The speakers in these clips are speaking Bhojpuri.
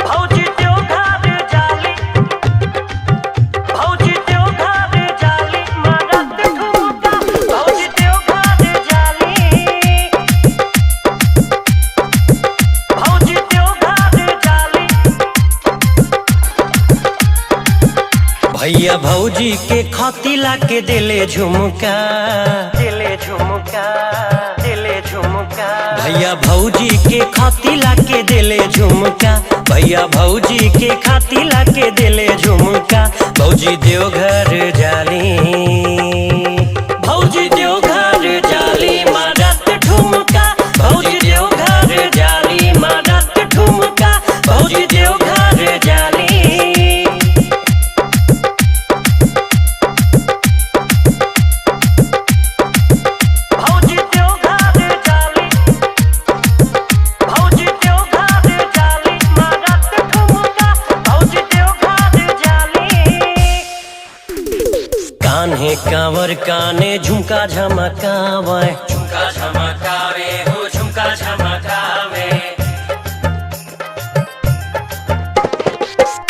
भौजी त्योहार जाली, भौजी त्योहार जाली, मारत ठुमका, भौजी त्योहार जाली, भौजी त्योहार जाली। भैया भौजी के खाती लाके दिले झुमका, दिले झुमका, दिले झुमका। भैया भौजी के खाती लाके दिले झुमका, भैया भौजी के खाती लाके दिले झुमका। भौजी देवघर जाली, भौजी देवघर जाली, मारत ठुमका, भौजी देवघर जाली, मारत ठुमका, भौजी देवघर जाली। कान्हे कांवर काने झुमका झमकावे, झुमका झमकावे हो झुमका झमकावे।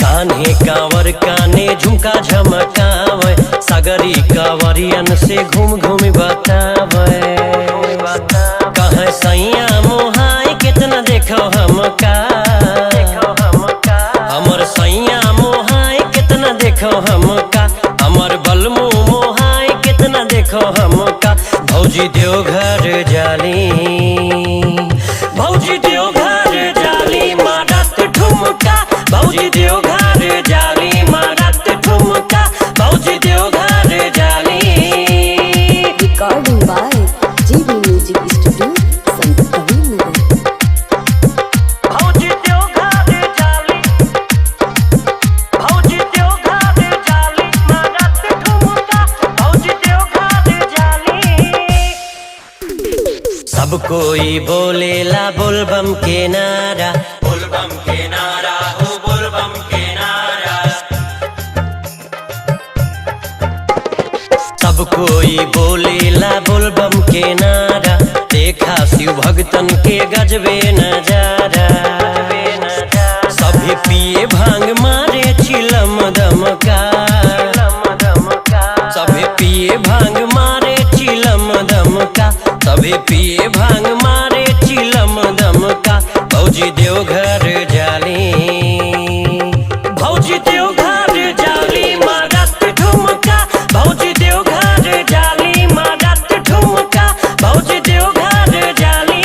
कान्हे कांवर काने झुमका झमकावे, सगरी कांवरियन से घूम घूम बतावे। कहे सैया मोहाई कितना देखो हमका, हमर सैया मोहाई कितना देखो हमका, हमर बलमू मोहाई कितना देखो हमका। भौजी देवघर जाली, भौजी देवघर जाली, मारत ठुमका, भौजी देवघर जाली, मारत ठुमका, भौजी देवघर जाली। Recording by JB Music Studio, Sant Kabir Nagar। भौजी देवघर जाली, भौजी देवघर जाली, मारत ठुमका, भौजी देवघर जाली। सब कोई बोलेला बोलबम के नारा, बोलबम के नारा हो बोलबम के नारा। सब कोई बोलेला बोलबम के नारा, देखा शिव भक्तन के गजबे नजारा। सभी पिए भांग मारे चिलम दमका, सभी पिए भांग मारे चिलम दमका, सभी पिए भांग मारे चिलम दमका। भौजी देवघर जाली, भौजी देवघर जाली, मारत ठुमका, भौजी देवघर जाली, मारत ठुमका, भौजी देवघर जाली।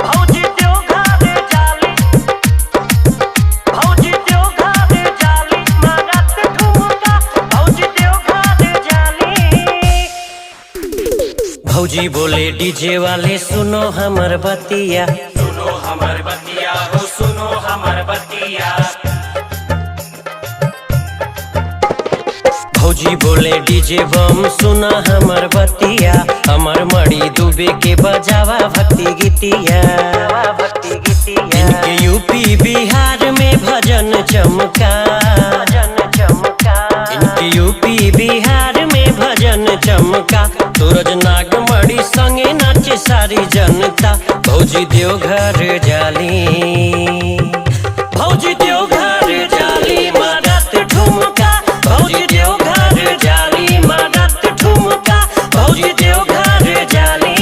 भौजी देवघर जाली, भौजी देवघर जाली, मारत ठुमका, भौजी देवघर जाली। भौजी बोले डीजे वाले सुनो हमर बतिया, सुनो हमर बतिया हो सुनो हमर बतिया। भौजी बोले डीजे बम सुना हमर बतिया, हमर मड़ी डूबे के बजावा भक्ति गीतिया, भक्ति गीतिया। इनके यूपी बिहार में भजन चमका, भजन चमका। इनके यूपी बिहार में भजन चमका, सूरज नागमणि संगे नाचे सारी जनता। भौजी देवघर जाली, भौजी देवघर जाली, मारत ठुमका, भौजी देवघर जाली, मारत ठुमका, भौजी देवघर जाली।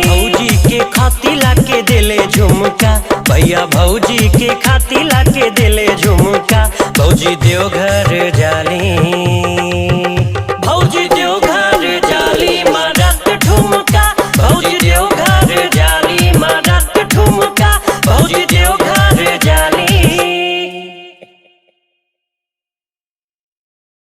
भौजी के खाती लाके दिले झुमका, भैया भौजी के खाती लाके दिले झुमका। भौजी देवघर जाली।